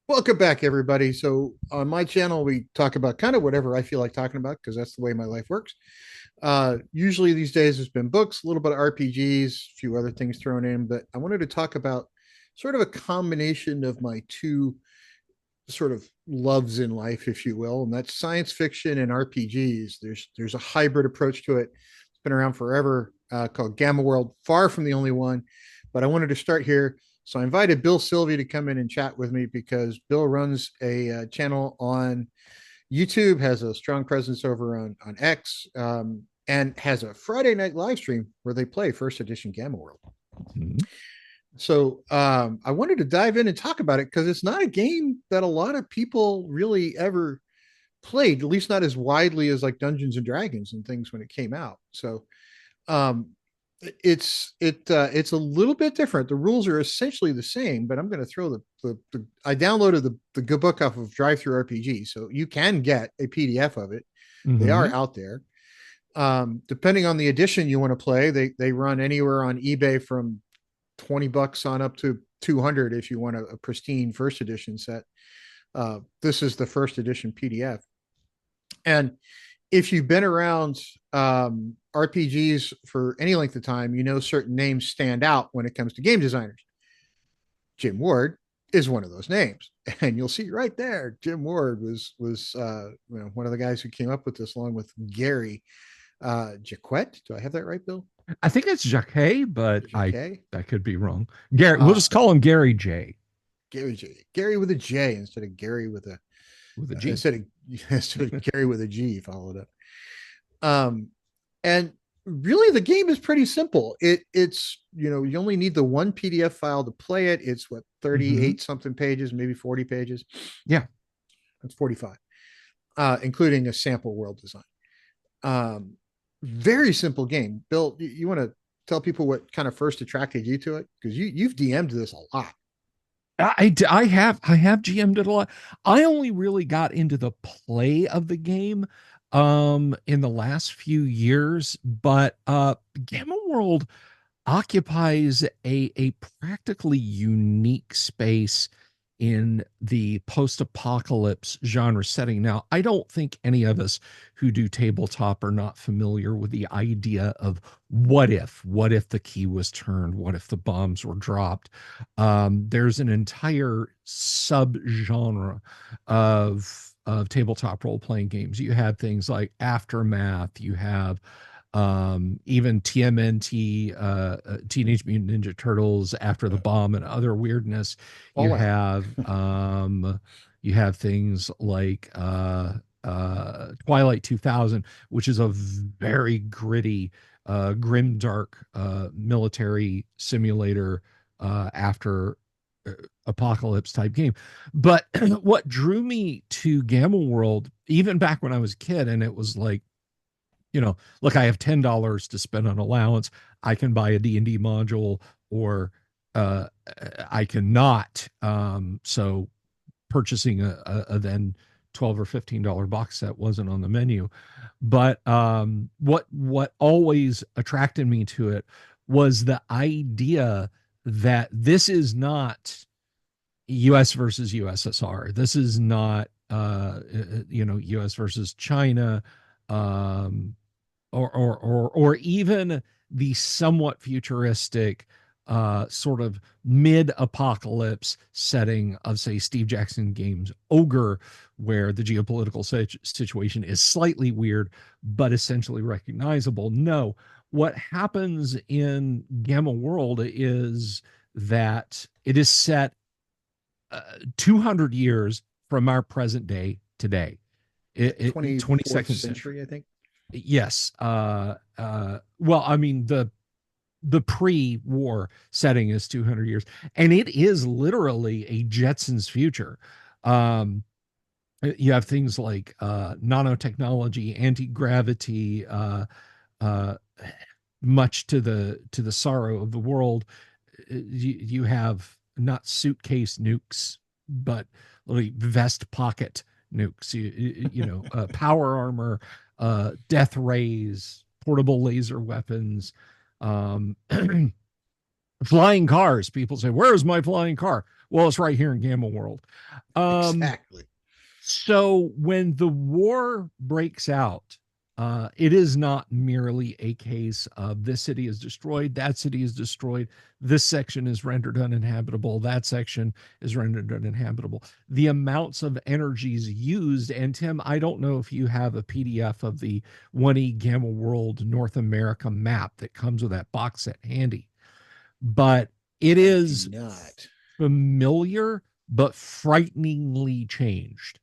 Welcome back, everybody. So, on my channel, we talk about kind of whatever I feel like talking about because that's the way my life works. Usually, these days, it's been books, a little bit of RPGs, a few other things thrown in, but I wanted to talk about sort of a combination of my two sort of loves in life, if you will, and that's science fiction and RPGs. There's a hybrid approach to it. It's been around forever, called Gamma World. Far from the only one, but I wanted to start here. So I invited Bill Sylvie to come in and chat with me because Bill runs a channel on YouTube, has a strong presence over on X, and has a Friday night live stream where they play first edition Gamma World. Mhm. So I wanted to dive in and talk about it because it's not a game that a lot of people really ever played, at least not as widely as like Dungeons and Dragons and things when it came out. So um, it's a little bit different. The rules are essentially the same, but I'm going to throw the I downloaded the good book off of Drive Through RPG, so you can get a PDF of it. They are Mhm. out there. Depending on the edition you want to play, they run anywhere on eBay from $20 on up to 200 if you want a pristine first edition set. This is the first edition PDF. And if you've been around RPGs for any length of time, you know certain names stand out when it comes to game designers. Jim Ward is one of those names, and you'll see right there. Jim Ward was one of the guys who came up with this, along with Gary Jaquette. Do I have that right, Bill? I think it's Jacquet, but I Jacquet. I could be wrong. Gary, we'll Uh, just call him Gary J Gary with a J instead of Gary with a with a G. instead of instead of Gary with a G followed up. Um, and really, the game is pretty simple. It's you only need the one PDF file to play it. It's what Hmm. 38 something pages, maybe 40 pages. Yeah. It's 45, including a sample world design. Um, very simple game. Bill, you want to tell people what kind of first attracted you to it? Because you've DM'd this a lot. I have GM'd it a lot. I only really got into the play of the game in the last few years, but Gamma World occupies a practically unique space in the post-apocalypse genre setting. Now, I don't think any of us who do tabletop are not familiar with the idea of what if the key was turned, what if the bombs were dropped. There's an entire subgenre of tabletop role-playing games. You have things like Aftermath, you have even TMNT, Teenage Mutant Ninja Turtles After the Bomb, and other weirdness. You Fallout. have you have things like Twilight 2000, which is a very gritty, grim, dark military simulator after apocalypse type game. But what drew me to Gamma World, even back when I was a kid, and it was like, look, I have $10 to spend on allowance. I can buy a D&D module, or uh, I cannot. So purchasing a then 12 or $15 box set wasn't on the menu. But what always attracted me to it was the idea that this is not US versus USSR. This is not US versus China, um, or even the somewhat futuristic sort of mid-apocalypse setting of, say, Steve Jackson Games Ogre, where the geopolitical situation is slightly weird but essentially recognizable. No, what happens in Gamma World is that it is set 200 years from our present day today. 24th 22nd century. century, I think. Yes. Well, I mean, the pre-war setting is 200 years, and it is literally a Jetsons future. Um, you have things like nanotechnology, anti-gravity, uh, much to the sorrow of the world. You have not suitcase nukes, but literally vest pocket nukes. Power armor, death rays, portable laser weapons. Um, Flying cars. People say, "Where's my flying car?" Well, it's right here in Gamma World. Um, Exactly. so when the war breaks out, it is not merely a case of this city is destroyed, that city is destroyed, this section is rendered uninhabitable, that section is rendered uninhabitable. The amounts of energies used, and Tim, I don't know if you have a PDF of the 1E Gamma World North America map that comes with that box set handy, but it I do is not. familiar but frighteningly changed,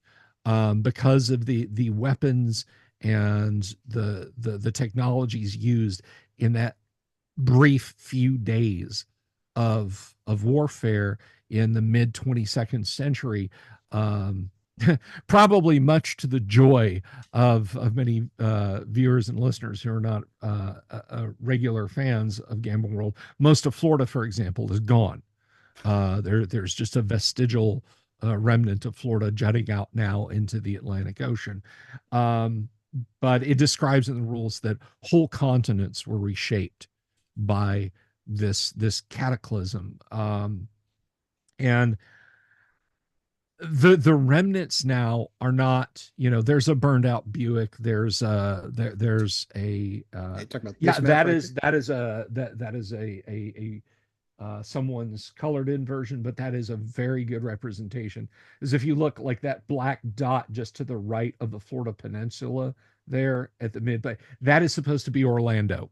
because of the weapons and the technologies used in that brief few days of warfare in the mid 22nd century. Um, Probably much to the joy of many viewers and listeners who are not regular fans of Gamble World. Most of Florida, for example, is gone. There's just a vestigial remnant of Florida jutting out now into the Atlantic Ocean. Um, but it describes in the rules that whole continents were reshaped by this cataclysm. And the remnants now are not, there's a burned out Buick, there's a Hey, talking about yeah, this map right there. that is a someone's colored in version, but that is a very good representation. Is if you look like that black dot just to the right of the Florida Peninsula there at the midway, that is supposed to be Orlando.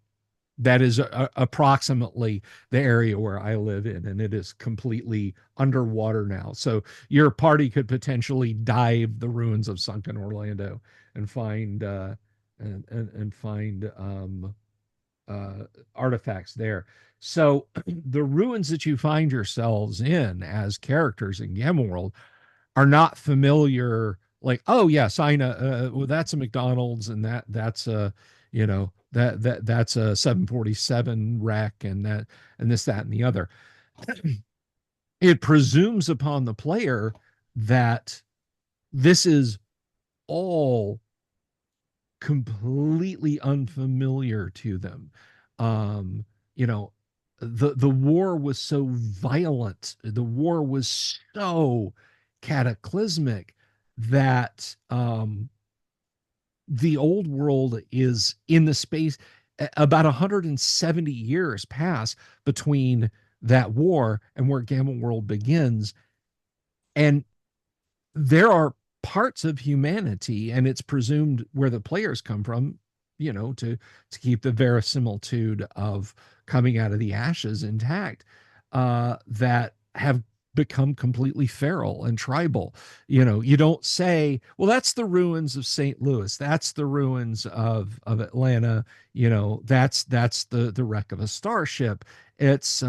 That is approximately the area where I live in, and it is completely underwater now. So your party could potentially dive the ruins of sunken Orlando and find and find artifacts there. So the ruins that you find yourselves in as characters in Gamma World are not familiar. Like, oh yes, I know. Well, that's a McDonald's, and that's a, that's a 747 wreck, and that and this, that, and the other. It presumes upon the player that this is all completely unfamiliar to them. Um, you know, the war was so violent, the war was so cataclysmic that the old world is in the space about 170 years pass between that war and where Gamma World begins. And there are parts of humanity, and it's presumed where the players come from, to keep the verisimilitude of coming out of the ashes intact, that have become completely feral and tribal. You don't say, well, that's the ruins of St. Louis, that's the ruins of Atlanta, that's the wreck of a starship. It's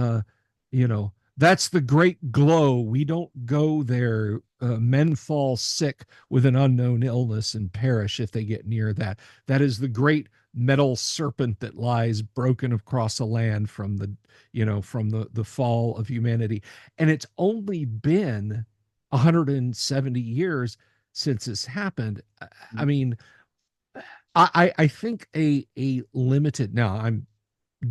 that's the great glow. We don't go there. Men fall sick with an unknown illness and perish if they get near that. That is the great metal serpent that lies broken across the land from the fall of humanity. And it's only been 170 years since this happened. I mean, I think a limited, now I'm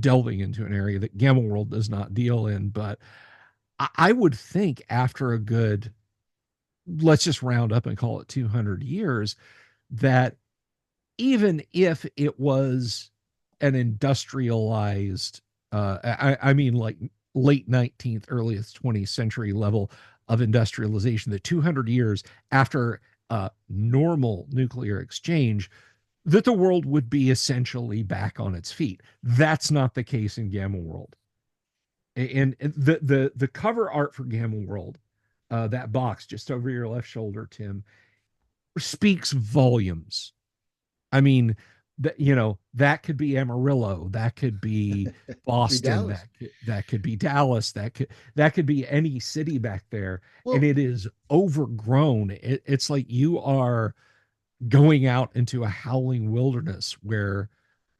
delving into an area that Gamma World does not deal in, but I would think after a good, let's just round up and call it 200 years, that even if it was an industrialized, I mean, like late 19th, earliest 20th century level of industrialization, that 200 years after normal nuclear exchange, that the world would be essentially back on its feet. That's not the case in Gamma World. And the cover art for Gamma World, that box just over your left shoulder, Tim, speaks volumes. I mean, that could be Amarillo, that could be Could be Boston, Dallas. that could be Dallas, that could be any city back there, and Well, it is overgrown. It's like you are going out into a howling wilderness where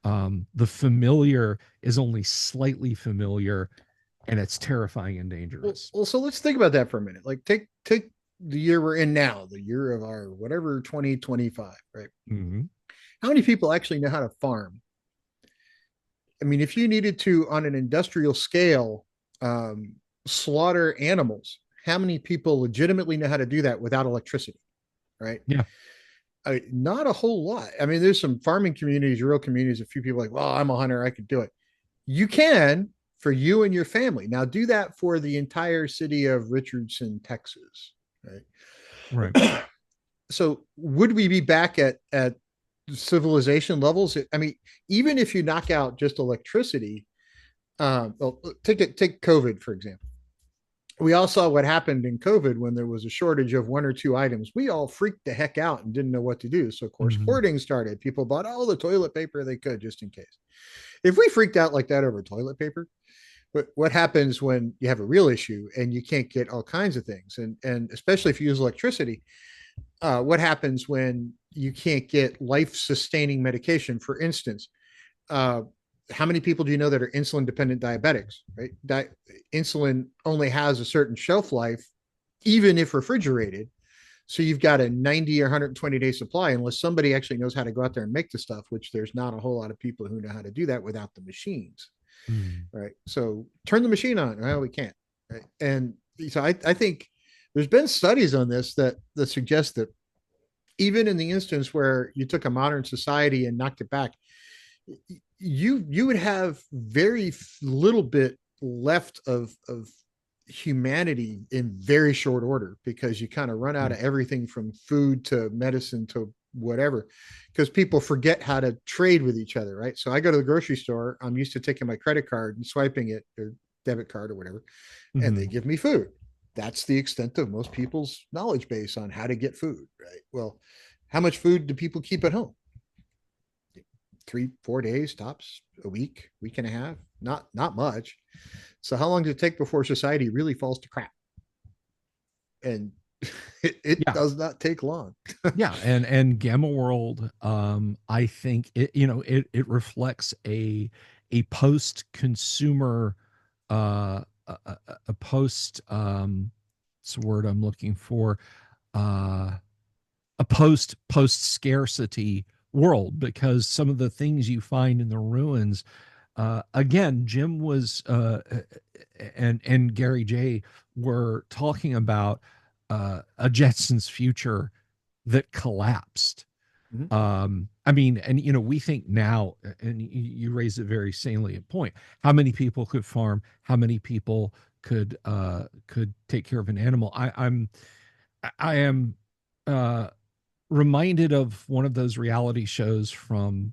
the familiar is only slightly familiar, and it's terrifying and well, dangerous. well. So let's think about that for a minute. Like, take the year we're in now, the year of our whatever 2025, right? Mm-hmm. How many people actually know how to farm? I mean, if you needed to on an industrial scale, um, slaughter animals. How many people legitimately know how to do that without electricity? Right? Yeah. Not a whole lot. I mean, there's some farming communities, rural communities. A few people are like, well, I'm a hunter, I could do it. You can for you and your family. Now do that for the entire city of Richardson, Texas. Right. Right. So would we be back at civilization levels? I mean, even if you knock out just electricity, well, take COVID for example. We all saw what happened in COVID when there was a shortage of one or two items. We all freaked the heck out and didn't know what to do. So, of course, Hmm. hoarding started. People bought all the toilet paper they could just in case. If we freaked out like that over toilet paper, what happens when you have a real issue and you can't get all kinds of things? And especially if you use electricity, what happens when you can't get life sustaining medication? For instance, uh, how many people do you know that are insulin dependent diabetics? Right, insulin only has a certain shelf life, even if refrigerated. So you've got a 90 or 120-day supply unless somebody actually knows how to go out there and make the stuff, which there's not a whole lot of people who know how to do that without the machines. Mm. Right. So turn the machine on. Well, we can't. Right. And so I think there's been studies on this that suggest that even in the instance where you took a modern society and knocked it back, you would have very little bit left of humanity in very short order because you kind of run out Yeah. of everything from food to medicine to whatever because people forget how to trade with each other, right? So I go to the grocery store, I'm used to taking my credit card and swiping it or debit card or whatever, and they Hmm. give me food. That's the extent of most people's knowledge base on how to get food, right? Well, how much food do people keep at home? 3 4 days tops, a week and a half, not much. So how long does it take before society really falls to crap? And it Yeah. does not take long. Yeah. And Gamma World, I think it reflects a post consumer, a post, it's the word I'm looking for, uh a post scarcity world, because some of the things you find in the ruins, again, Jim was and Gary J were talking about a Jetsons future that collapsed. Mm-hmm. I mean, and we think now, and you raise a very salient point. How many people could farm? How many people could take care of an animal? I am uh reminded of one of those reality shows from,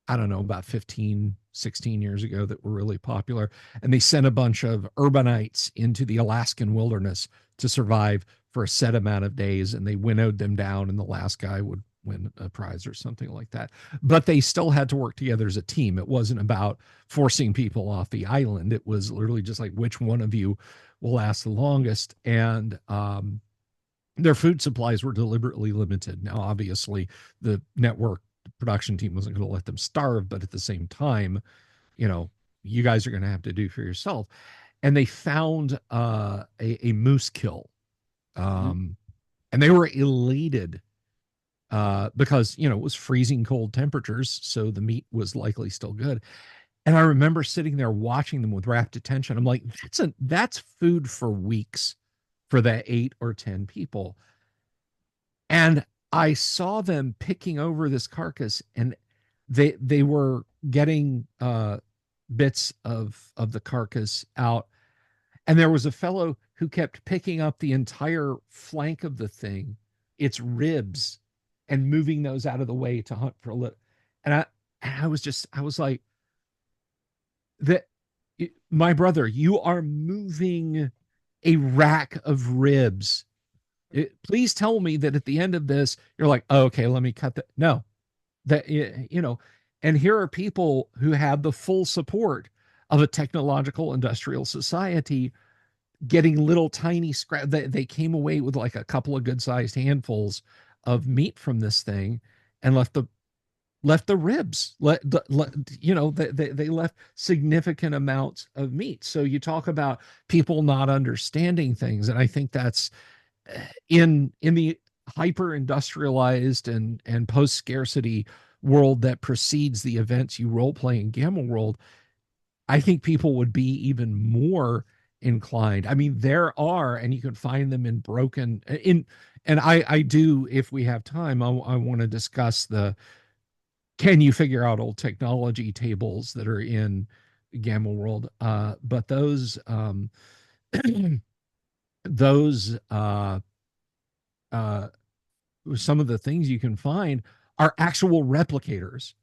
I don't know, about 15, 16 years ago that were really popular. And they sent a bunch of urbanites into the Alaskan wilderness to survive for a set amount of days. And they winnowed them down, and the last guy would win a prize or something like that. But they still had to work together as a team. It wasn't about forcing people off the island. It was literally just like, which one of you will last the longest? And their food supplies were deliberately limited. Now, obviously, the network production team wasn't going to let them starve, but at the same time, you know, you guys are going to have to do for yourself. And they found a moose kill, Mm-hmm. um, and they were elated because it was freezing cold temperatures, so the meat was likely still good. And I remember sitting there watching them with rapt attention. I'm like, that's food for weeks for that 8 or 10 people. And I saw them picking over this carcass, and they were getting bits of the carcass out. And there was a fellow who kept picking up the entire flank of the thing, its ribs, and moving those out of the way to hunt for a little. And I was like, that my brother, you are moving a rack of ribs. Please tell me that at the end of this, you're like, oh, okay, let me cut that. No, that, and here are people who have the full support of a technological industrial society getting little tiny scrap. They came away with like a couple of good sized handfuls of meat from this thing and left the ribs, they left significant amounts of meat. So you talk about people not understanding things, and I think that's in the hyper industrialized and post scarcity world that precedes the events you role play in Gamma World. I think people would be even more inclined. I mean, there are, and you can find them in broken in, and I do, if we have time, I want to discuss the, can you figure out old technology tables that are in Gamma World? But those uh, some of the things you can find are actual replicators,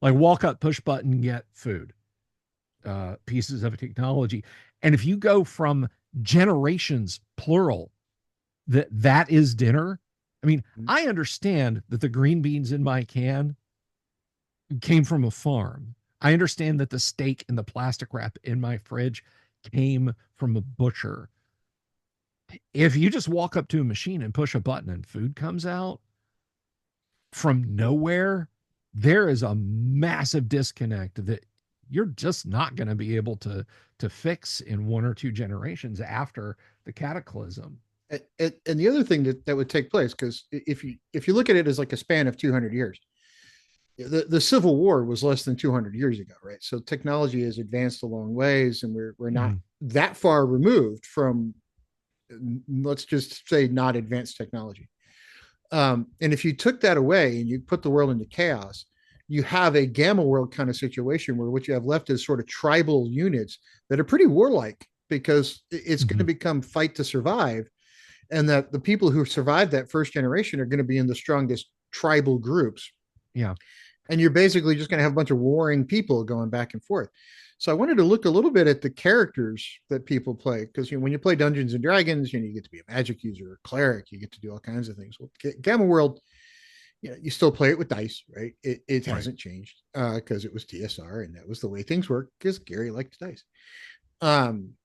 like walk up, push button, get food, pieces of technology. And if you go from generations, plural, that is dinner. I mean, I understand that the green beans in my can came from a farm. I understand that the steak in the plastic wrap in my fridge came from a butcher. If you just walk up to a machine and push a button and food comes out from nowhere, there is a massive disconnect that you're just not going to be able to fix in one or two generations after the cataclysm. And the other thing that would take place, because if you look at it as like a span of 200 years, the Civil War was less than 200 years ago, right? So technology has advanced a long ways, and we're not Mhm. that far removed from, let's just say, not advanced technology. And if you took that away and you put the world into chaos, you have a gamma world kind of situation where what you have left is sort of tribal units that are pretty warlike, because it's going to Mhm. become fight to survive, and that the people who survived that first generation are going to be in the strongest tribal groups, Yeah. and you're basically just going to have a bunch of warring people going back and forth. So I wanted to look a little bit at the characters that people play, because when you play Dungeons and Dragons, you get to be a magic user, a cleric, you get to do all kinds of things. Well, Gamma World, you still play it with dice, right? It Right. hasn't changed, because it was TSR and that was the way things work, because Gary liked dice. Um,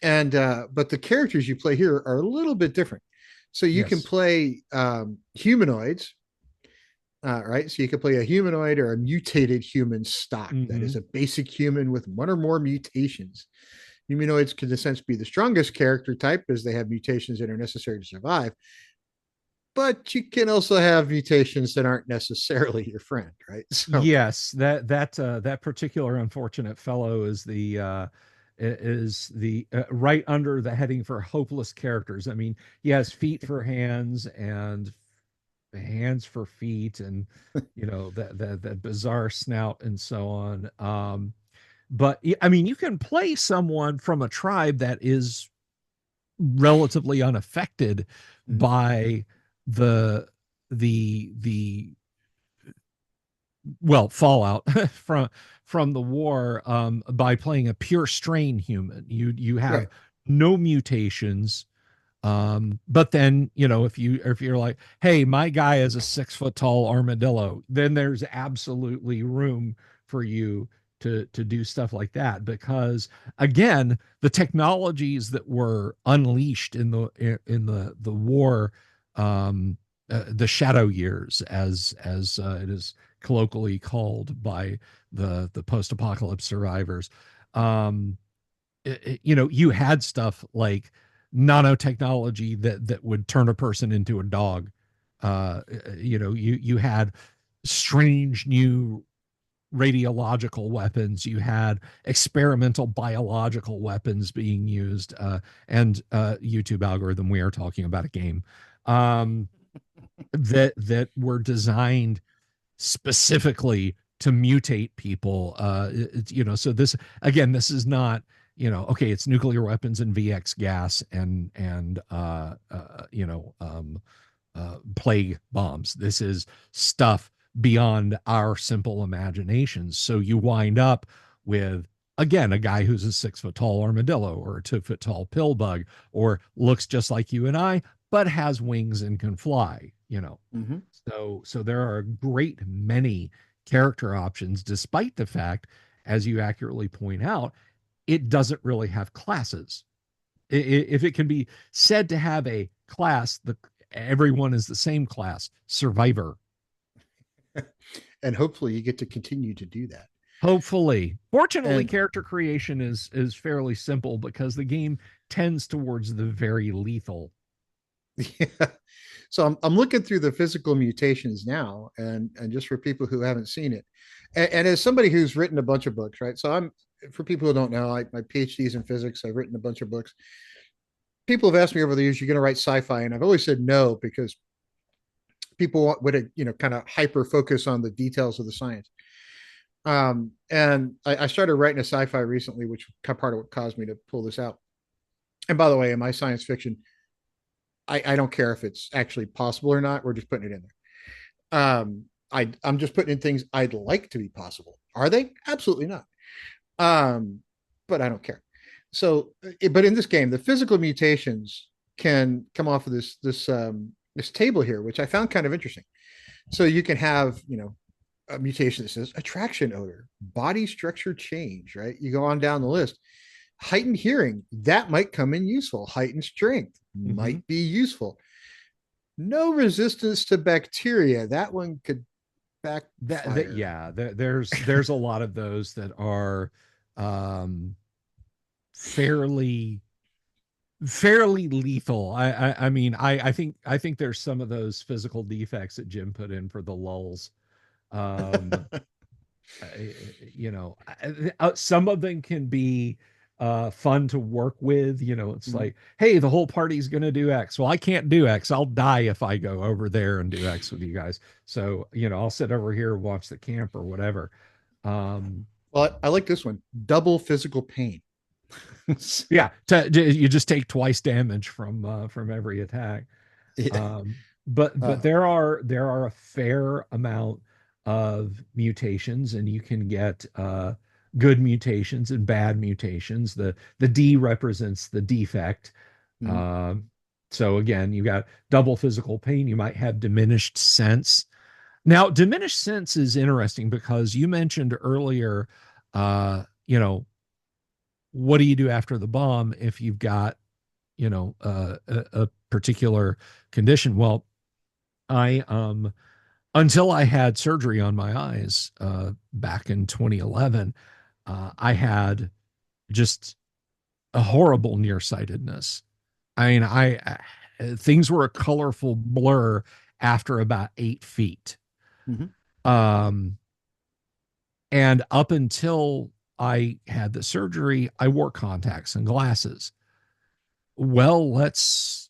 and But the characters you play here are a little bit different. So you can Yes. play humanoids, right? So you could play a humanoid or a mutated human stock that is Hmm. a basic human with one or more mutations. Humanoids can, in a sense, be the strongest character type, as they have mutations that are necessary to survive. But you can also have mutations that aren't necessarily your friend, right? So, Yes, that particular unfortunate fellow is the right under the heading for hopeless characters. I mean, he has feet for hands and hands for feet, and that bizarre snout and so on. But I mean, you can play someone from a tribe that is relatively unaffected mhm. by the the fallout from the war, by playing a pure strain human. You have Right. no mutations, but then if you're like, hey, my guy is a 6 foot tall armadillo, then there's absolutely room for you to do stuff like that, because again, the technologies that were unleashed in the war, the shadow years, as it is colloquially called by the post-apocalypse survivors, um you had stuff like nanotechnology that would turn a person into a dog. You had strange new radiological weapons. You had experimental biological weapons being used, and YouTube algorithm. We are talking about a game, um, that were designed specifically to mutate people. So this, again, this is not, okay, it's nuclear weapons and VX gas and plague bombs. This is stuff beyond our simple imaginations. So you wind up with, again, a guy who's a 6 foot tall armadillo or a 2 foot tall pill bug, or looks just like you and I, but has wings and can fly. Mm-hmm. So there are a great many character options, despite the fact, as you accurately point out, it doesn't really have classes. If it can be said to have a class, the everyone is the same class, survivor. And hopefully you get to continue to do that. Hopefully. Fortunately, And character creation is fairly simple because the game tends towards the very lethal. yeah, so I'm looking through the physical mutations now, and just for people who haven't seen it, and as somebody who's written a bunch of books, right? So for people who don't know, my PhD is in physics. I've written a bunch of books. People have asked me over the years, "You're going to write sci-fi?" And I've always said no, because people would, kind of hyper focus on the details of the science. And I started writing a sci-fi recently, which part of what caused me to pull this out. And by the way, in my science fiction, I don't care if it's actually possible or not. We're just putting it in there. I'm just putting in things I'd like to be possible. Are they? Absolutely not. But I don't care. So, but in this game, the physical mutations can come off of this table here, which I found kind of interesting. So you can have, a mutation that says attraction odor, body structure change, right? You go on down the list. Heightened hearing, that might come in useful. Heightened strength Mm-hmm. might be useful. No resistance to bacteria, that one could That backfire. yeah, there's a lot of those that are um fairly lethal. I mean, I think there's some of those physical defects that Jim put in for the lulls. Um, some of them can be fun to work with. It's Mhm. like, hey, the whole party's gonna do X. Well, I can't do X. I'll die if I go over there and do X with you guys. So, I'll sit over here and watch the camp or whatever. Um, Well, I like this one, double physical pain. yeah, you just take twice damage from every attack. Yeah. Um, but uh, there are a fair amount of mutations, and you can get good mutations and bad mutations. The D represents the defect. mhm. Um, so again, you got double physical pain. You might have diminished sense. Now, diminished sense is interesting because you mentioned earlier, what do you do after the bomb if you've got, a particular condition? Well, I until I had surgery on my eyes back in 2011, I had just a horrible nearsightedness. I mean, things were a colorful blur after about 8 feet. Mhm. Um, and up until I had the surgery, I wore contacts and glasses. Well, let's,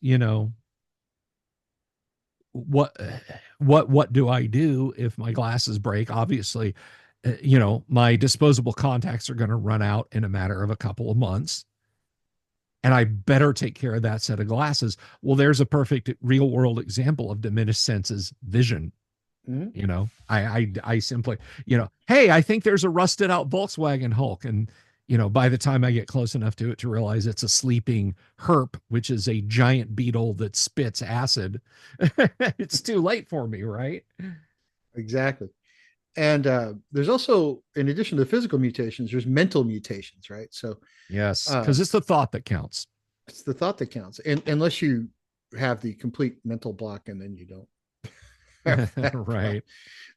what what do I do if my glasses break? Obviously, my disposable contacts are going to run out in a matter of a couple of months, and I better take care of that set of glasses. Well, there's a perfect real world example of diminished senses vision. Mhm. I simply, hey, I think there's a rusted out Volkswagen Hulk. And, by the time I get close enough to it to realize it's a sleeping herp, which is a giant beetle that spits acid, it's too late for me, right? Exactly. And there's also, in addition to physical mutations, there's mental mutations, right? So Yes, uh, because it's the thought that counts. it's the thought that counts, and unless you have the complete mental block, and then you don't have that problem. Right.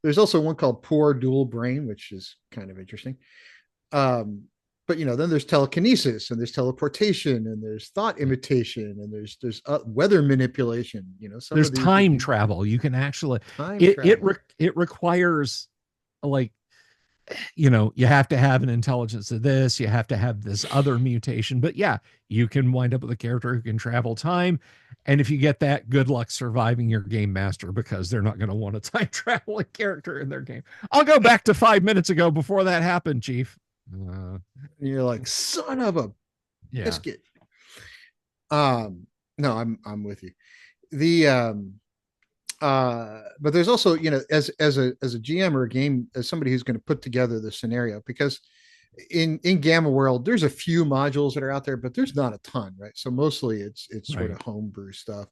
There's also one called poor dual brain, which is kind of interesting. Um, but then there's telekinesis, and there's teleportation, and there's thought imitation, and there's weather manipulation. Some There's of these you time can travel. You can actually, time it travel. it requires, like, you have to have an intelligence of this, you have to have this other mutation. But yeah, you can wind up with a character who can travel time. And if you get that, good luck surviving your game master, because they're not going to want a time traveling character in their game. I'll go back to 5 minutes ago before that happened, Chief. Uh, And you're like, son of a yeah. biscuit. No, I'm with you. The but there's also, as a GM or a game, as somebody who's going to put together the scenario, because in Gamma World there's a few modules that are out there, but there's not a ton, right? So mostly it's sort Right. of homebrew stuff.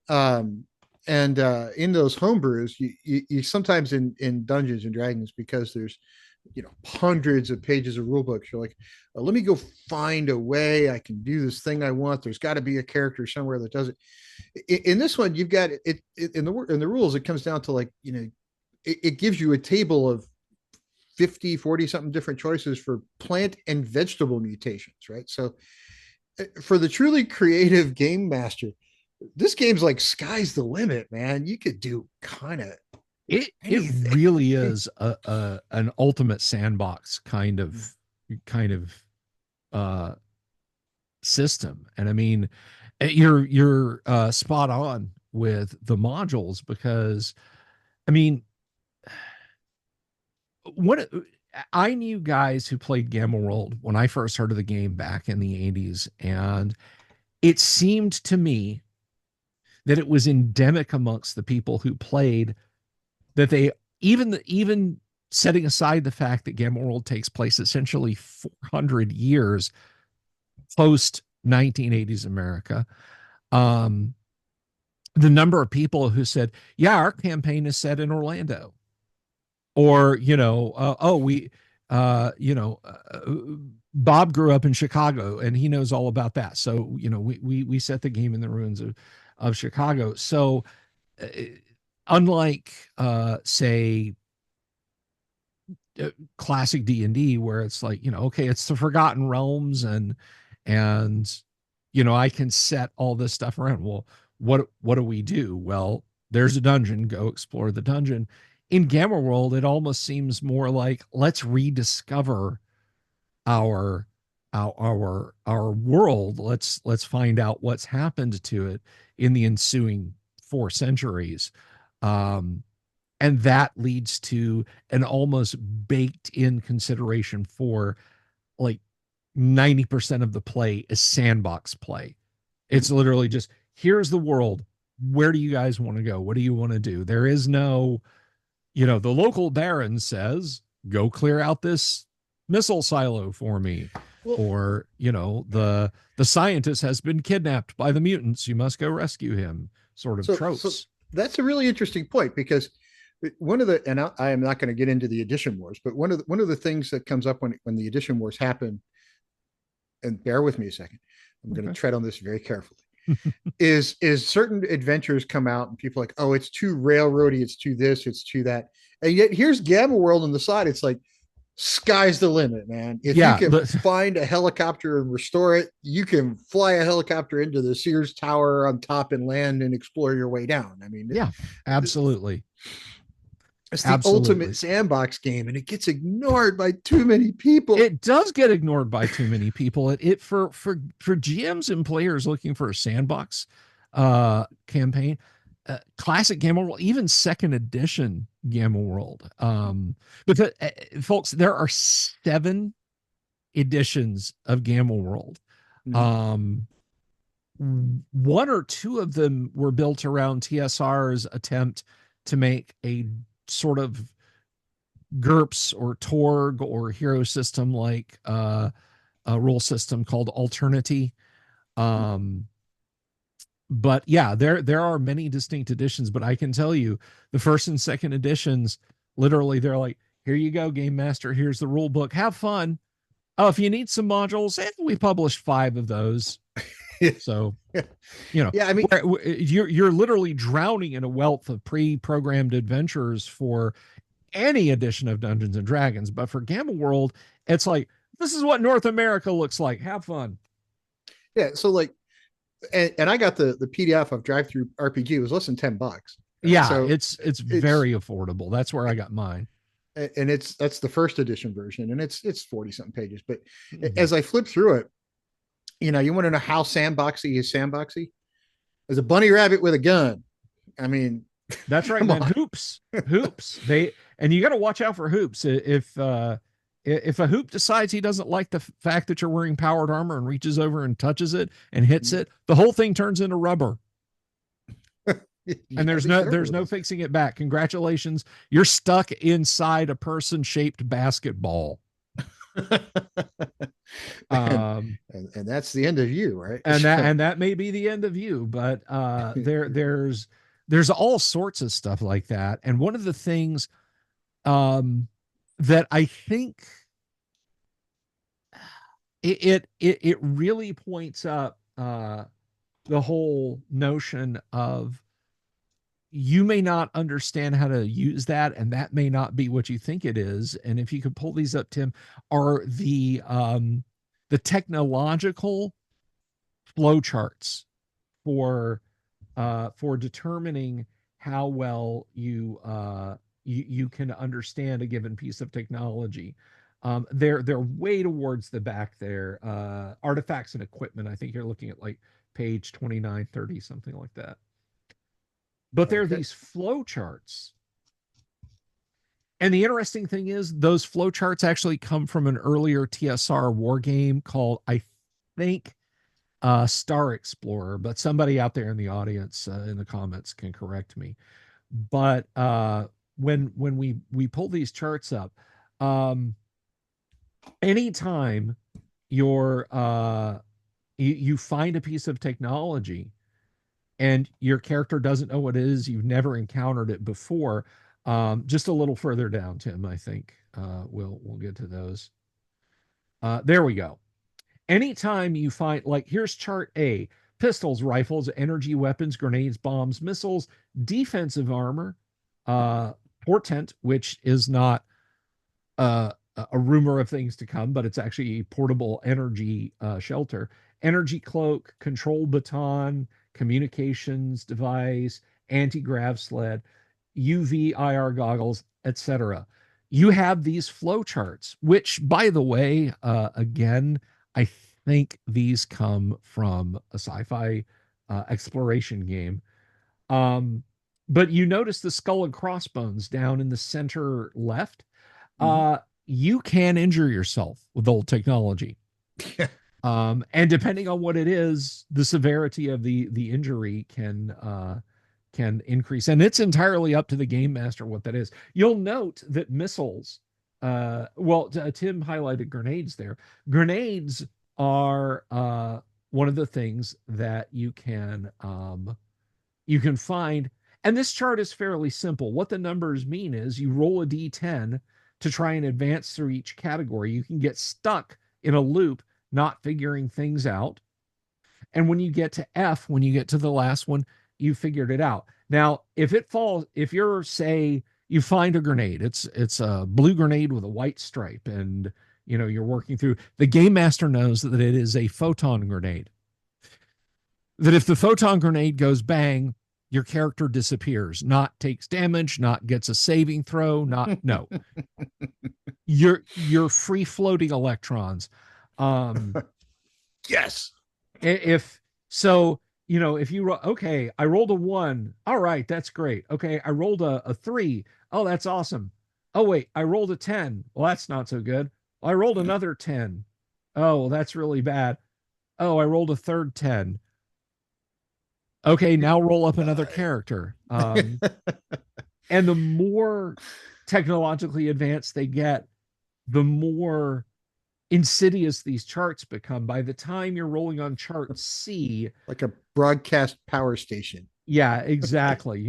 um and in those homebrews, you sometimes, in Dungeons and Dragons, because there's hundreds of pages of rule books, you're like, let me go find a way I can do this thing I want. There's got to be a character somewhere that does it. In this one, you've got it in the rules. It comes down to, like, it gives you a table of 50, 40 something different choices for plant and vegetable mutations, right? So for the truly creative game master, this game's like sky's the limit, man. You could do kind of It anything. really is a an ultimate sandbox kind of kind of uh system. And I mean, you're spot on with the modules, because I mean, what I knew guys who played Gamma World when I first heard of the game back in the 80s, and it seemed to me that it was endemic amongst the people who played, that they, even setting aside the fact that Gamma World takes place essentially 400 years post 1980s America, um, the number of people who said, "Yeah, our campaign is set in Orlando," or "Oh, we, you know, Bob grew up in Chicago and he knows all about that, so we set the game in the ruins of Chicago." So, uh, unlike say classic D&D, where it's like, okay, it's the Forgotten Realms, and I can set all this stuff around. Well, what do we do? Well, there's a dungeon, go explore the dungeon. In Gamma World, it almost seems more like, let's rediscover our our world. Let's find out what's happened to it in the ensuing 4 centuries. um and that leads to an almost baked in consideration for, like, 90% of the play is sandbox play. It's literally just, here's the world. Where do you guys want to go? What do you want to do? There is no, the local baron says, go clear out this missile silo for me. Well, Or, the scientist has been kidnapped by the mutants. You must go rescue him, sort of so tropes. that's a really interesting point, because one of the, and I am not going to get into the edition wars, but one of the things that comes up when the edition wars happen, and bear with me a second, I'm going to Okay. tread on this very carefully, is certain adventures come out and people are like, oh, it's too railroady, it's too this, it's too that, and yet here's Gamma World on the side. It's like, sky's the limit, man. If you Yeah. can find a helicopter and restore it, you can fly a helicopter into the Sears Tower on top and land and explore your way down. I mean, Yeah, absolutely. it's the ultimate Absolutely. sandbox game, and it gets ignored by too many people. It does get ignored by too many people. It for GMs and players looking for a sandbox campaign, classic Gamma World, even second edition Gamma World. Because folks, there are 7 editions of Gamma World. Mhm. Um, one or two of them were built around TSR's attempt to make a sort of GURPS or Torg or hero system, like a rule system called Alternity. Um, but yeah, there are many distinct editions, but I can tell you the first and second editions, literally, they're like, here you go, game master, here's the rule book, have fun. Oh, if you need some modules, we published 5 of those. So, Yeah, I mean, you're literally drowning in a wealth of pre-programmed adventures for any edition of Dungeons and Dragons. But for Gamma World, it's like, this is what North America looks like. Have fun. yeah. So like, and I got the PDF of Drive Through RPG. It was less than $10, right? Yeah, So it's it's, very affordable. That's where I got mine. and that's the first edition version, and it's 40 something pages. But Mhm. as I flip through it, you want to know how sandboxy is sandboxy? There's a bunny rabbit with a gun. I mean, That's right, come man. on. Hoops. And you got to watch out for hoops. If a hoop decides he doesn't like the fact that you're wearing powered armor and reaches over and touches it and hits it, the whole thing turns into rubber. Yeah, And there's be no careful there's with no those things. fixing it back. Congratulations, you're stuck inside a person shaped basketball. and, Um, and that's the end of you, right? and that So, and that may be the end of you, but there's all sorts of stuff like that. And one of the things that I think it really points up the whole notion of, you may not understand how to use that, and that may not be what you think it is. And if you could pull these up, Tim, are the technological flowcharts for determining how well you can understand a given piece of technology. They're way towards the back there. Artifacts and equipment. I think you're looking at like page 29, 30, something like that. But there are Okay. these flow charts. And the interesting thing is, those flow charts actually come from an earlier TSR war game called, I think, Star Explorer. But somebody out there in the audience, in the comments, can correct me. But when we pull these charts up, um, anytime you're you find a piece of technology and your character doesn't know what it is, you've never encountered it before. Just a little further down, Tim, I think we'll get to those. There we go. Anytime you find, like, here's chart A: pistols, rifles, energy weapons, grenades, bombs, missiles, defensive armor, uh, portent, which is not a rumor of things to come, but it's actually a portable energy shelter, energy cloak, control baton, communications device, anti-grav sled, UV IR goggles, etc. You have these flow charts, which, by the way, again, I think these come from a sci-fi exploration game. Um, but you notice the skull and crossbones down in the center left. Mhm. uh, you can injure yourself with old technology. Yeah. And depending on what it is, the severity of the injury can increase, and it's entirely up to the game master what that is. You'll note that missiles, Tim highlighted grenades there. Grenades are one of the things that you can find. And this chart is fairly simple. What the numbers mean is you roll a d10 to try and advance through each category. You can get stuck in a loop, not figuring things out. And when you get to F, when you get to the last one, you figured it out. Now, if it falls, if you're, say, you find a grenade, it's a blue grenade with a white stripe, and you're working through, the game master knows that it is a photon grenade. That if the photon grenade goes bang, your character disappears, not takes damage, not gets a saving throw, not no. You're free floating electrons. Um Yes. if so, if you okay, I rolled a 1. All right, that's great. Okay, I rolled a 3. Oh, that's awesome. Oh wait, I rolled a 10. Well, that's not so good. I rolled another 10. Oh, well, that's really bad. Oh, I rolled a third 10. Okay, now roll up another character. And the more technologically advanced they get, the more insidious these charts become. By the time you're rolling on chart C, Like a broadcast power station. yeah, exactly.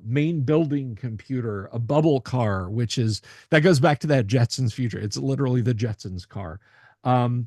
Main building computer, a bubble car, which is, that goes back to that Jetsons future. It's literally the Jetsons car. Um,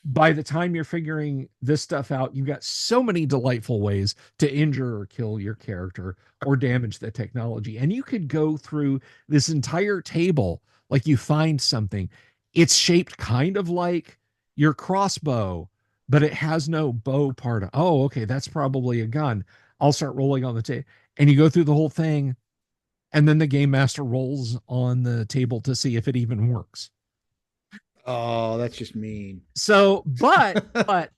by the time you're figuring this stuff out, you've got so many delightful ways to injure or kill your character or damage the technology. And you could go through this entire table, like you find something. It's shaped kind of like your crossbow, but it has no bow part. Oh, okay, that's probably a gun. I'll start rolling on the table. And you go through the whole thing, and then the game master rolls on the table to see if it even works. Oh, that's just mean. So, but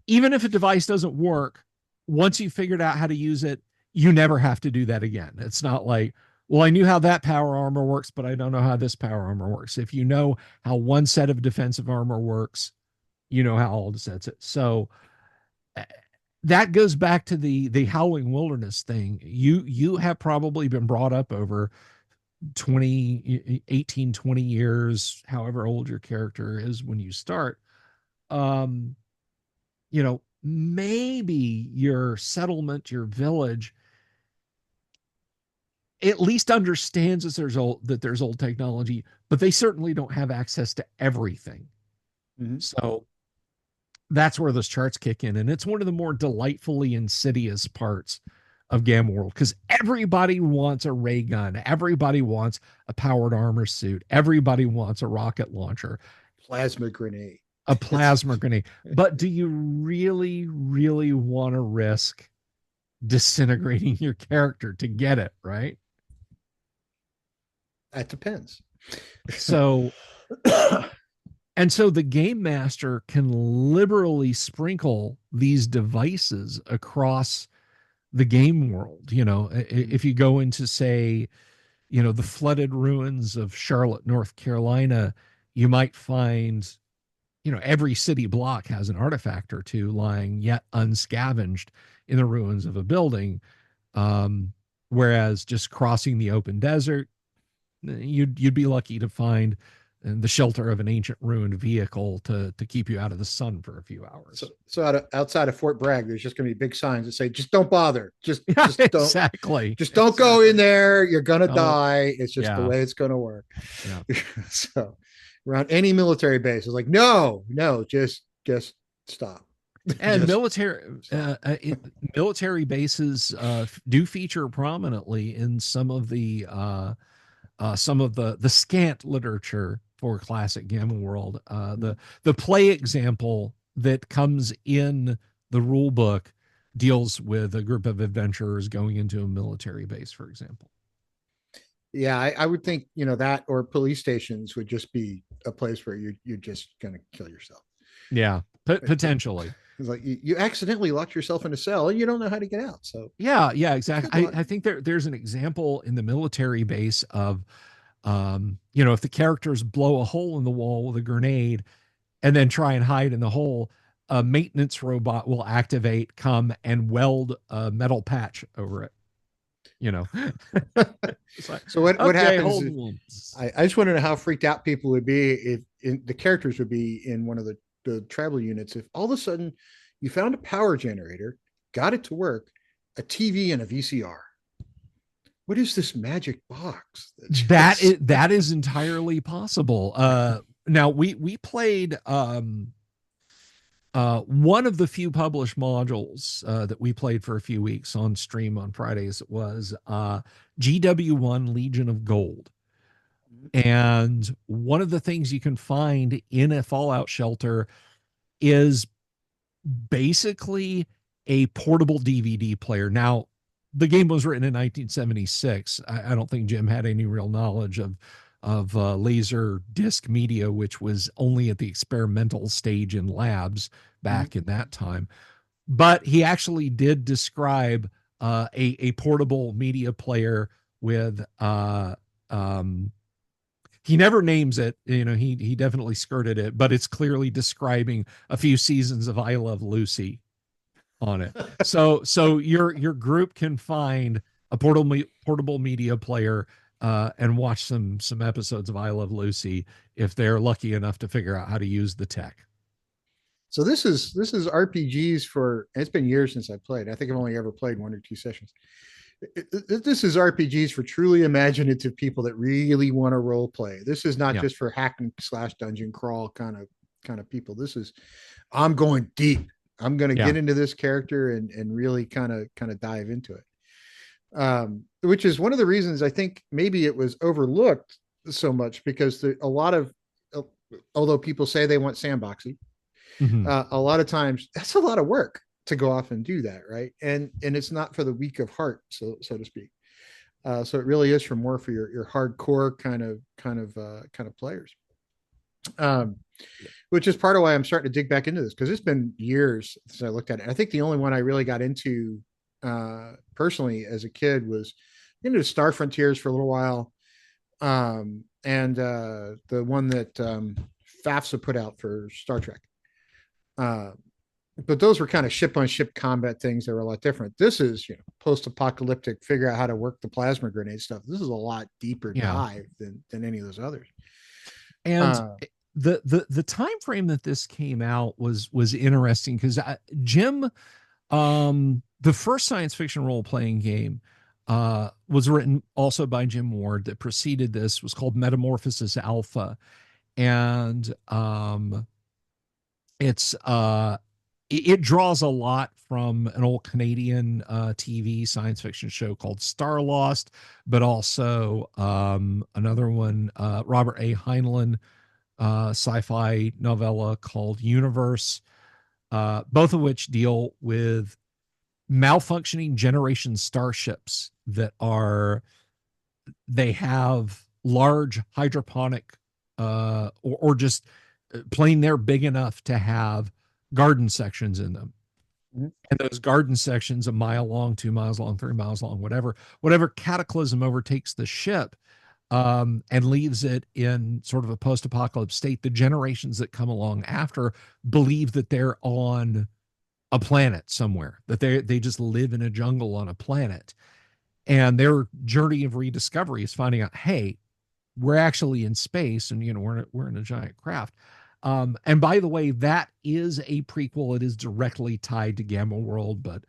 even if a device doesn't work, once you figured out how to use it, you never have to do that again. It's not like, well, I knew how that power armor works, but I don't know how this power armor works. If you know how one set of defensive armor works, you know how all the sets it. So uh, that goes back to the Howling Wilderness thing. You have probably been brought up over 20 years, however old your character is when you start. Um, maybe your settlement, your village, at least understands that there's old technology, but they certainly don't have access to everything. Mhm. So that's where those charts kick in. And it's one of the more delightfully insidious parts of Gamma World, because everybody wants a ray gun, everybody wants a powered armor suit, everybody wants a rocket launcher, Plasma grenade. a plasma grenade. But do you really, really want to risk disintegrating your character to get it, right? That depends. So And so the game master can liberally sprinkle these devices across the game world. If you go into, say, the flooded ruins of Charlotte, North Carolina, you might find, every city block has an artifact or two lying yet unscavenged in the ruins of a building. Um, Whereas just crossing the open desert, you'd be lucky to find the shelter of an ancient ruined vehicle to keep you out of the sun for a few So, hours. outside of Fort Bragg, there's just going to be big signs that say, "Just don't bother. Yeah, Don't, exactly. just don't go in Exactly. there. You're gonna Oh, die. It's just the yeah. way it's going to work." Yeah. So, around any military base, it's like, no, no, just stop, And just stop. military bases do feature prominently in some of the scant literature for classic Gamma World. The play example that comes in the rule book deals with a group of adventurers going into a military base, for example. Yeah, I would think that or police stations would just be a place where you're just gonna kill yourself. Yeah, It's potentially. like you accidentally locked yourself in a cell and you don't know how to get out. So Yeah, yeah, exactly. good luck. I think there's an example in the military base of, if the characters blow a hole in the wall with a grenade and then try and hide in the hole, a maintenance robot will activate, come and weld a metal patch over it. You know, it's like, So what okay, happens? hold Is, on. I just want to know how freaked out people would be if the characters would be in one of the travel units if all of a sudden you found a power generator, got it to work, a TV and a VCR. What is this magic box? That That just is that is entirely possible. Now we played one of the few published modules that we played for a few weeks on stream on Fridays. It was GW1 Legion of Gold. And one of the things you can find in a Fallout shelter is basically a portable DVD player. Now, the game was written in 1976. I don't think Jim had any real knowledge of laser disc media, which was only at the experimental stage in labs back in that time. But he actually did describe a portable media player with um, he never names it. He definitely skirted it, but it's clearly describing a few seasons of I Love Lucy on it. So your group can find a portable media player and watch some episodes of I Love Lucy if they're lucky enough to figure out how to use the tech. So this is RPGs for. It's been years since I played. I think I've only ever played one or two sessions. This is RPGs for truly imaginative people that really want to role play. This is not Yeah, just for hack and slash dungeon crawl kind of people. This is I'm going deep. I'm going to yeah, get into this character and really kind of dive into it. Which is one of the reasons I think maybe it was overlooked so much because a lot of although people say they want sandboxy, hmm, a lot of times that's a lot of work to go off and do that, right? And it's not for the weak of heart, so to speak. So it really is for more for your hardcore kind of players. Um, which is part of why I'm starting to dig back into this because it's been years since I looked at it. I think the only one I really got into personally as a kid was into Star Frontiers for a little while, and the one that FAFSA put out for Star Trek. Uh, but those were kind of ship on ship combat things that were a lot different. This is post apocalyptic, figure out how to work the plasma grenade stuff. This is a lot deeper yeah. dive than any of those others. And Uh, the time frame that this came out was interesting because Jim, the first science fiction role playing game was written also by Jim Ward that preceded this was called Metamorphosis Alpha, and it's it draws a lot from an old Canadian TV science fiction show called Star Lost, but also another one, Robert A. Heinlein sci-fi novella called Universe, both of which deal with malfunctioning generation starships that are they have large hydroponic or just plain they're big enough to have garden sections in them. Mhm. And those garden sections, a mile long, 2 miles long, 3 miles long, whatever cataclysm overtakes the ship, and leaves it in sort of a post-apocalypse state, the generations that come along after believe that they're on a planet somewhere, that they just live in a jungle on a planet. And their journey of rediscovery is finding out, hey, we're actually in space, and we're in a giant craft. And by the way, that is a prequel. It is directly tied to Gamma World, but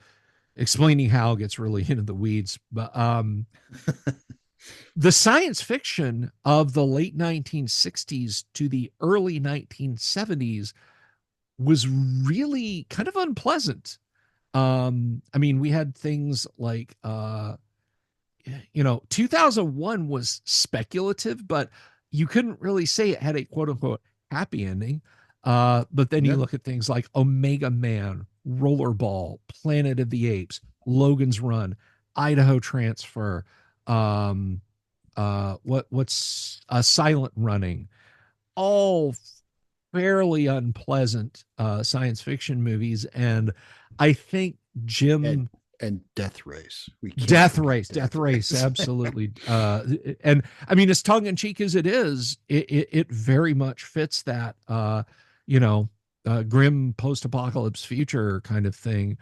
explaining how gets really into the weeds. But the science fiction of the late 1960s to the early 1970s was really kind of unpleasant. I mean, we had things like 2001 was speculative, but you couldn't really say it had a quote unquote happy ending. But then you Yeah. look at things like Omega Man, Rollerball, Planet of the Apes, Logan's Run, Idaho Transfer, um, what's Silent Running, all fairly unpleasant science fiction movies. And I think and Jim and Death Race. We can't Death forget Race, Death Death Race, Race. absolutely. And I mean, as tongue in cheek as it is, it very much fits that, you know, grim post apocalypse future kind of thing.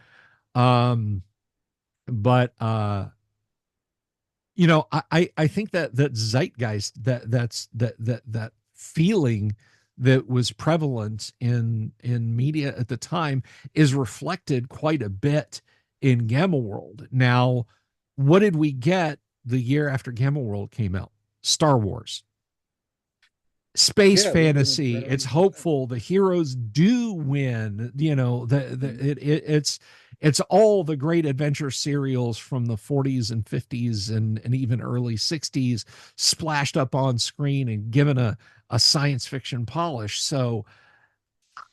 Um, but I think that zeitgeist, that feeling that was prevalent in media at the time is reflected quite a bit in Gamma World. Now, what did we get the year after Gamma World came out? Star Wars. Space Yeah, we're gonna fantasy. right around It's the same time. hopeful. The heroes do win. It's all the great adventure serials from the 40s and 50s and even early 60s splashed up on screen and given a science fiction polish. So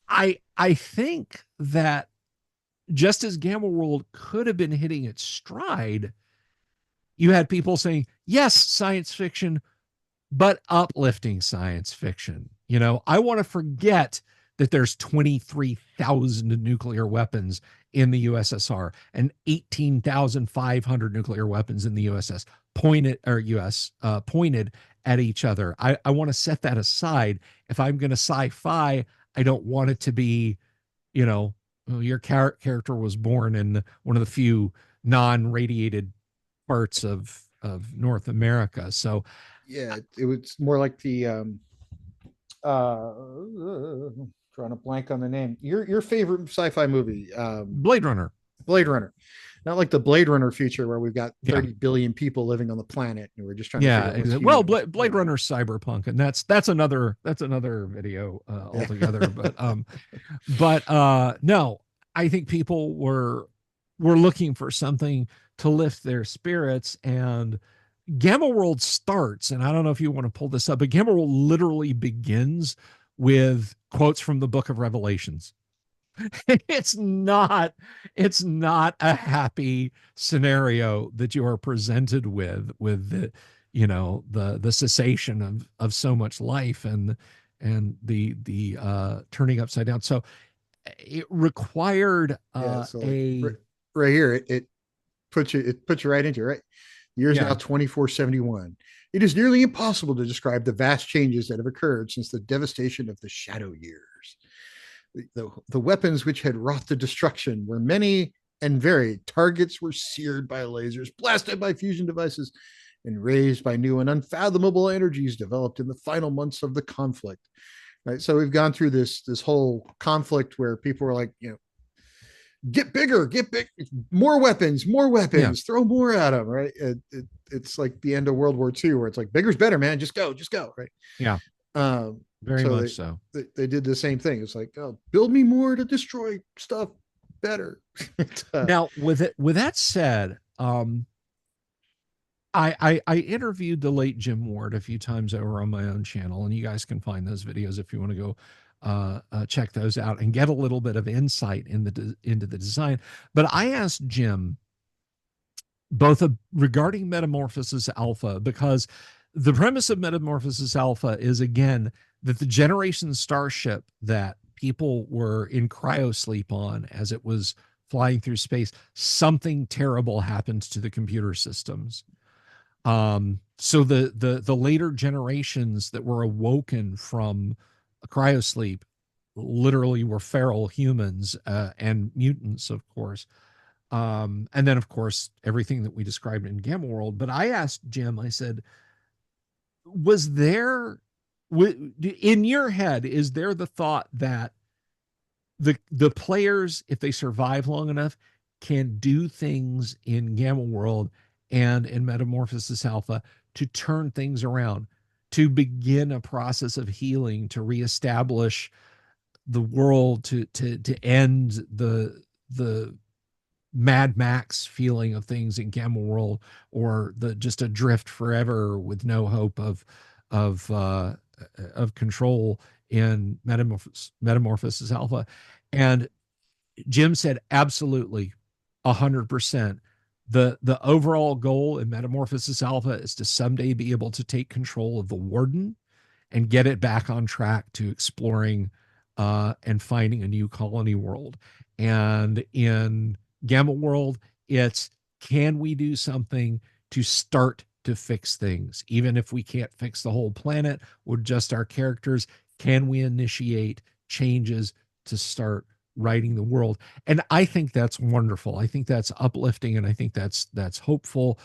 I think that just as Gamma World could have been hitting its stride, you had people saying, yes, science fiction, but uplifting science fiction. I want to forget that there's 23,000 nuclear weapons in the USSR and 18,500 nuclear weapons in the USS pointed or US pointed at each other. I want to set that aside. If I'm going to sci-fi, I don't want it to be, your character was born in one of the few non-radiated parts of North America. So Yeah, it was more like the uh trying to blank on the name. Your favorite sci-fi movie, Blade Runner. Blade Runner. Not like the Blade Runner future where we've got Yeah. 30 billion people living on the planet and we're just trying to figure Yeah, out what's well, human, what's Blade Blade. Runner cyberpunk, and that's another video Yeah. altogether. But no, I think people were looking for something to lift their spirits, and Gamma World starts, and I don't know if you want to pull this up, but Gamma World literally begins with quotes from the Book of Revelations. It's not a happy scenario that you are presented with the cessation of so much life and the turning upside down. So it required Yeah, so like a right here it puts you right into it, right. The year is now yeah 2471. It is nearly impossible to describe the vast changes that have occurred since the devastation of the Shadow Years. The weapons which had wrought the destruction were many and varied. Targets were seared by lasers, blasted by fusion devices, and raised by new and unfathomable energies developed in the final months of the conflict. Right. So we've gone through this whole conflict where people were like, get bigger, get big, more yeah weapons, throw more at them. Right. It's like the end of World War II, where it's like bigger's better, man. Just go. Right. yeah Um, very so much so. they did the same thing. It's like, oh, build me more to destroy stuff better. Now with that said, I interviewed the late Jim Ward a few times over on my own channel, and you guys can find those videos if you want to go check those out and get a little bit of insight into the design. But I asked Jim both regarding Metamorphosis Alpha, because The premise of Metamorphosis Alpha is, again, that the generation starship that people were in cryosleep on as it was flying through space, something terrible happens to the computer systems. So the later generations that were awoken from a cryosleep literally were feral humans, and mutants, of course. And then, of course, everything that we described in Gamma World. But I asked Jim, I said, was there, in your head, is there the thought that the players, if they survive long enough, can do things in Gamma World and in Metamorphosis Alpha to turn things around, to begin a process of healing, to reestablish the world, to end the Mad Max feeling of things in Gamma World, or the just adrift forever with no hope of uh, of control in Metamorphosis Alpha. And Jim said, absolutely, 100%. The overall goal in Metamorphosis Alpha is to someday be able to take control of the Warden and get it back on track to exploring, and finding a new colony world. And in Gamma World, it's, can we do something to start to fix things? Even if we can't fix the whole planet or just our characters, can we initiate changes to start writing the world? And I think that's wonderful. I think that's uplifting, and I think that's hopeful.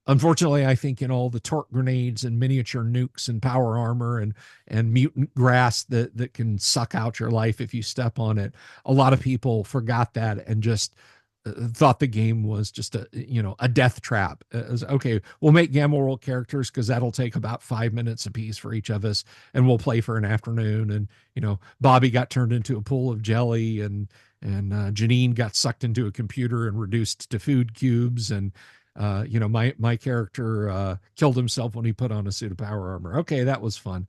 Unfortunately, I think in all the torque grenades and miniature nukes and power armor and mutant grass that can suck out your life if you step on it, a lot of people forgot that and just thought the game was just a death trap. It was, okay, we'll make Gamma World characters because that'll take about 5 minutes a piece for each of us, and we'll play for an afternoon. And Bobby got turned into a pool of jelly, and Janine got sucked into a computer and reduced to food cubes, and my character killed himself when he put on a suit of power armor. Okay, that was fun.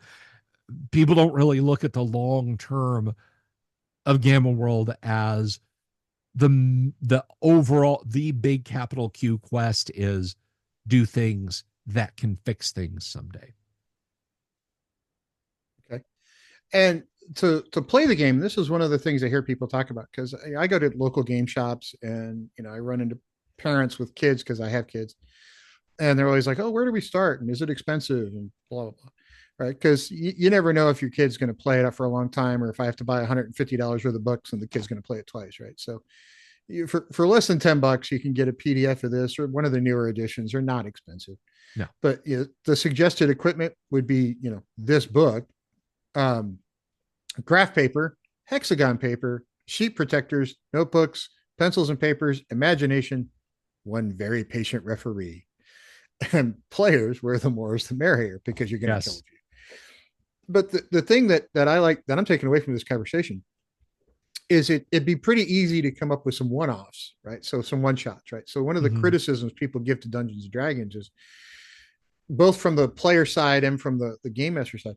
People don't really look at the long term of Gamma World as the overall, the big capital Q quest is do things that can fix things someday. Okay. And to play the game, this is one of the things I hear people talk about, because I go to local game shops, and I run into parents with kids because I have kids, and they're always like, "Oh, where do we start? And is it expensive?" And blah blah blah. Right? Because you never know if your kid's going to play it up for a long time, or if I have to buy $150 worth of books and the kid's going to play it twice, right? So for less than $10, you can get a PDF of this, or one of the newer editions. They're not expensive, No. but the suggested equipment would be, this book, um, graph paper, hexagon paper, sheet protectors, notebooks, pencils and papers, imagination, one very patient referee, and players where the more is the merrier, because you're going to kill Yes. you. But the thing that I like, that I'm taking away from this conversation, is it'd be pretty easy to come up with some one-offs, right? So some one-shots, right? So one of the Mm-hmm. criticisms people give to Dungeons and Dragons is, both from the player side and from the game master side,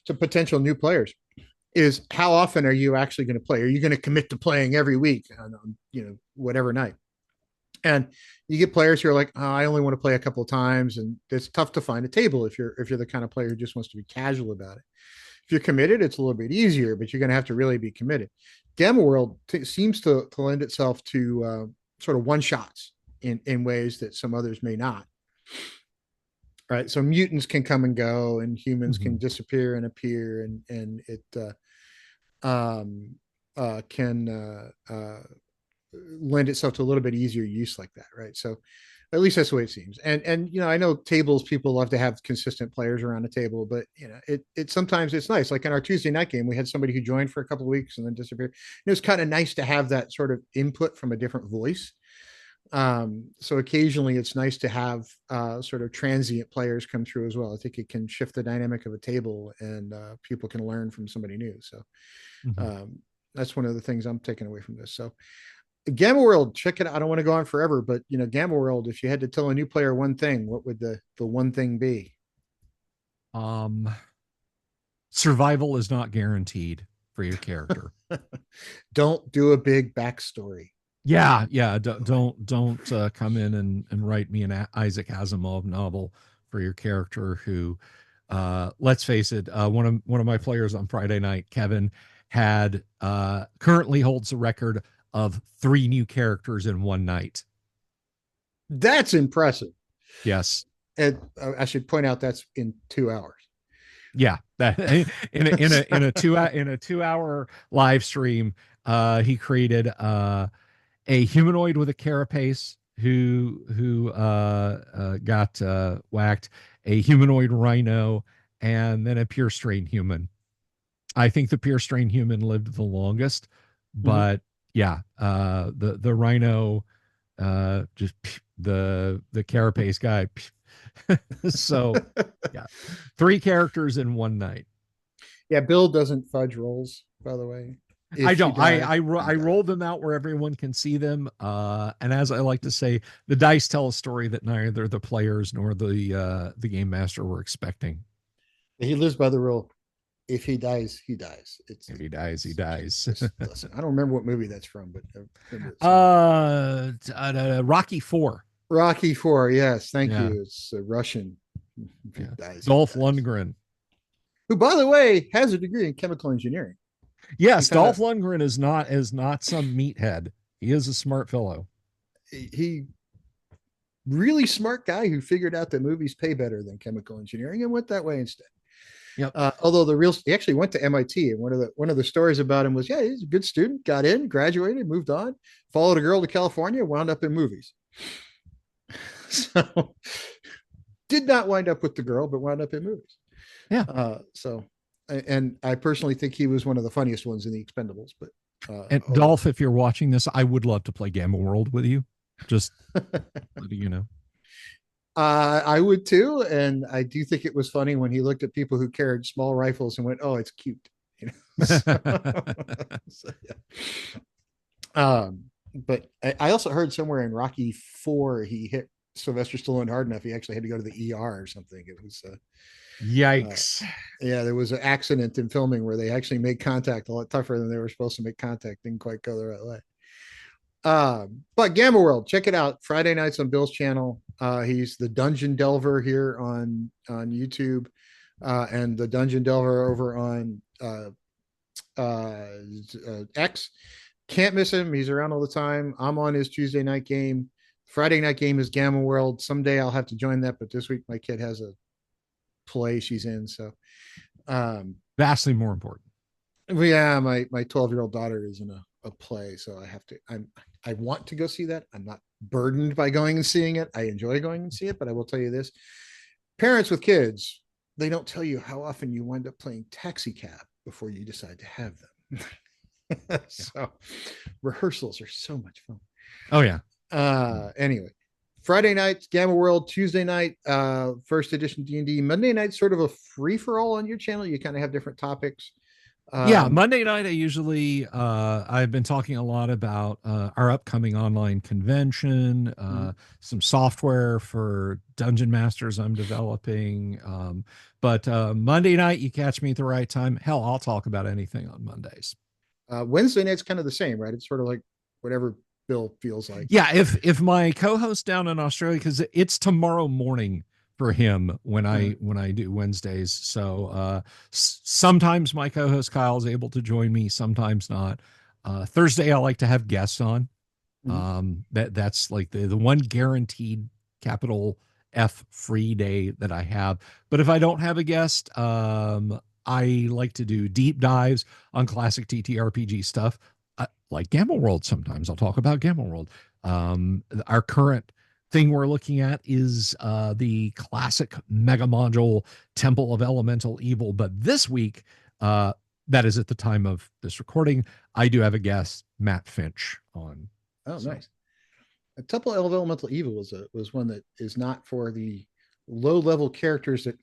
to potential new players, is how often are you actually going to play? Are you going to commit to playing every week on whatever night? And you get players who are like, oh, I only want to play a couple of times, and it's tough to find a table if you're the kind of player who just wants to be casual about it. If you're committed, it's a little bit easier, but you're going to have to really be committed. Gamma World seems to lend itself to sort of one shots in ways that some others may not. Right, so mutants can come and go, and humans Mm-hmm. can disappear and appear, and it can lend itself to a little bit easier use like that, right? So at least that's the way it seems. And I know tables, people love to have consistent players around the table, but it sometimes it's nice. Like in our Tuesday night game, we had somebody who joined for a couple of weeks and then disappeared. It was kind of nice to have that sort of input from a different voice. So occasionally it's nice to have sort of transient players come through as well. I think it can shift the dynamic of a table, and people can learn from somebody new. So Mm-hmm. that's one of the things I'm taking away from this. So Gamma World, check it out. I don't want to go on forever, but Gamma World, if you had to tell a new player one thing, what would the one thing be? um Survival is not guaranteed for your character. Don't do a big backstory. Yeah, yeah. Don't come in and write me an Isaac Asimov novel for your character who, let's face it, one of my players on Friday night, Kevin, had currently holds the record of 3 new characters in one night. That's impressive. Yes, And I should point out that's in 2 hours. yeah. That in a 2 hour live stream, he created a humanoid with a carapace who got whacked, a humanoid rhino, and then a pure strain human. I think the pure strain human lived the longest, Mhm. but yeah, the rhino, just the carapace guy. So yeah, 3 characters in one night. Yeah, Bill doesn't fudge rolls, by the way. I If he don't. dies, he I dies. roll them out where everyone can see them. And as I like to say, the dice tell a story that neither the players nor the game master were expecting. He lives by the rule. If he dies, he dies. If he dies, he It's dies. just listen. I don't remember what movie that's from, but I remember it somewhere. Rocky Four. Rocky Four. Yes, thank Yeah, you. It's a Russian. If he yeah. dies, he Dolph dies. Lundgren. Who, by the way, has a degree in chemical engineering. He Yes, kind of Dolph Lundgren is not some meathead. He is a smart fellow. he really smart guy who figured out that movies pay better than chemical engineering and went that way instead. Yep. Although he actually went to MIT, and one of the stories about him was, yeah, he's a good student, got in, graduated, moved on, followed a girl to California, wound up in movies. So did not wind up with the girl, but wound up in movies. Yeah. So, and I personally think he was one of the funniest ones in the Expendables. But And although Dolph, if you're watching this, I would love to play Gamma World with you. Just letting you know. I would too, and I do think it was funny when he looked at people who carried small rifles and went, "Oh, it's cute," you know. So, yeah. But I also heard somewhere in Rocky Four he hit Sylvester Stallone hard enough he actually had to go to the ER or something. It was uh, Yikes. yeah, there was an accident in filming where they actually made contact a lot tougher than they were supposed to make contact. Didn't quite go the right way. But Gamma World, check it out. Friday nights on Bill's channel. He's the Dungeon Delver here on YouTube, and the Dungeon Delver over on X. Can't miss him. He's around all the time. I'm on his Tuesday night game. Friday night game is Gamma World. Someday I'll have to join that, but this week my kid has a play she's in. So, um, Vastly more important. yeah, my 12-year-old daughter is in a play, so I have to. I want to go see that. I'm not burdened by going and seeing it. I enjoy going and see it, but I will tell you this: parents with kids, they don't tell you how often you wind up playing taxi cab before you decide to have them. Yeah. So rehearsals are so much fun. Oh yeah. Anyway, Friday night Gamma World, Tuesday night first edition D&D, Monday night sort of a free for all on your channel. You kind of have different topics. Yeah, Um, Monday night I usually I've been talking a lot about our upcoming online convention, some software for dungeon masters I'm developing. But Monday night you catch me at the right time. Hell, I'll talk about anything on Mondays. Wednesday night's kind of the same, right? It's sort of like whatever Bill feels like. Yeah, if my co-host down in Australia, because it's tomorrow morning for him when Uh, I do Wednesdays. So sometimes my co-host Kyle is able to join me, sometimes not. Thursday I like to have guests on. mhm. That's like the one guaranteed capital F free day that I have. But if I don't have a guest, I like to do deep dives on classic TTRPG stuff, like Gamma World. Sometimes I'll talk about Gamma World. Our current thing we're looking at is the classic mega module Temple of Elemental Evil. But this week, that is at the time of this recording, I do have a guest, Matt Finch, on. Oh, So nice. A Temple of Elemental Evil was one that is not for the low level characters that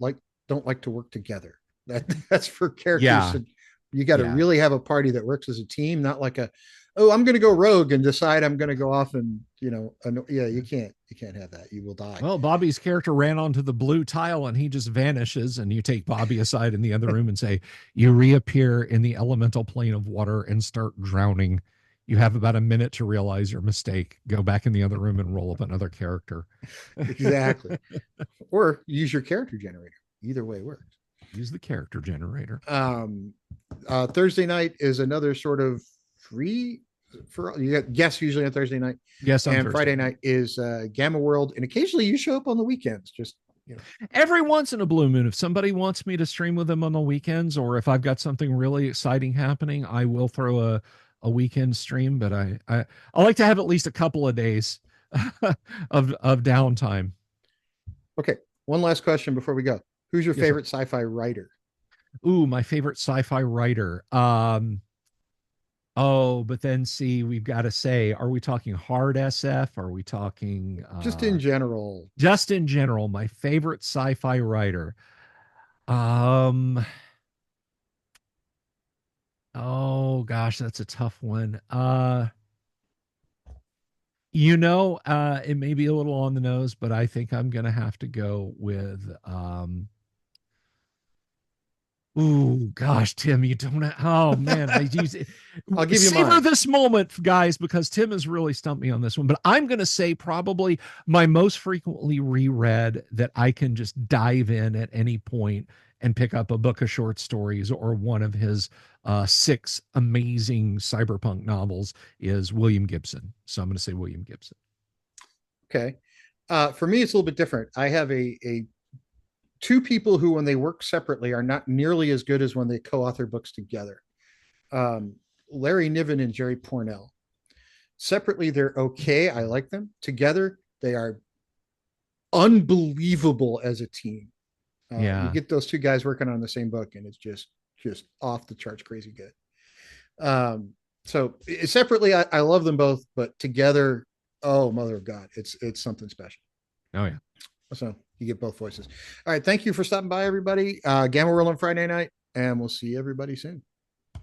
don't like to work together. That's for characters yeah, that you got to yeah. really have a party that works as a team, not like oh, I'm going to go rogue and decide I'm going to go off and yeah, you can't have that. You will die. Well, Bobby's character ran onto the blue tile and he just vanishes. And you take Bobby aside in the other room and say, "You reappear in the elemental plane of water and start drowning. You have about a minute to realize your mistake. Go back in the other room and roll up another character. Exactly. Or use your character generator. Either way works. Use the character generator. Thursday night is another sort of free for you get guests usually on Thursday night, Yes, on and Thursday. Friday night is Gamma World, and occasionally you show up on the weekends. Just Every once in a blue moon, if somebody wants me to stream with them on the weekends, or if I've got something really exciting happening, I will throw a weekend stream. But I like to have at least a couple of days of downtime. okay. One last question before we go. Who's your Yes, sir. favorite sci-fi writer? Ooh, my favorite sci-fi writer. Oh, but then see, we've got to say, are we talking hard SF? Are we talking Just in general. just in general, my favorite sci-fi writer? Um, oh gosh, that's a tough one. It may be a little on the nose, but I think I'm gonna have to go with ooh, gosh, Tim, you don't. Oh man, I use it. I'll give you Savor mine. this moment, guys, because Tim has really stumped me on this one. But I'm going to say probably my most frequently reread that I can just dive in at any point and pick up a book of short stories or one of his six amazing cyberpunk novels is William Gibson. So I'm going to say William Gibson. Okay. For me, it's a little bit different. I have a two people who, when they work separately, are not nearly as good as when they co-author books together. Um, Larry Niven and Jerry Pournelle. Separately, they're okay. I like them. Together, they are unbelievable as a team. You Yeah. get those two guys working on the same book, and it's just off the charts, crazy good. Um, so separately, I love them both, but together, oh mother of God, it's something special. Oh yeah. So you get both voices. All right, thank you for stopping by, everybody. Gamma World on Friday night, and we'll see everybody soon.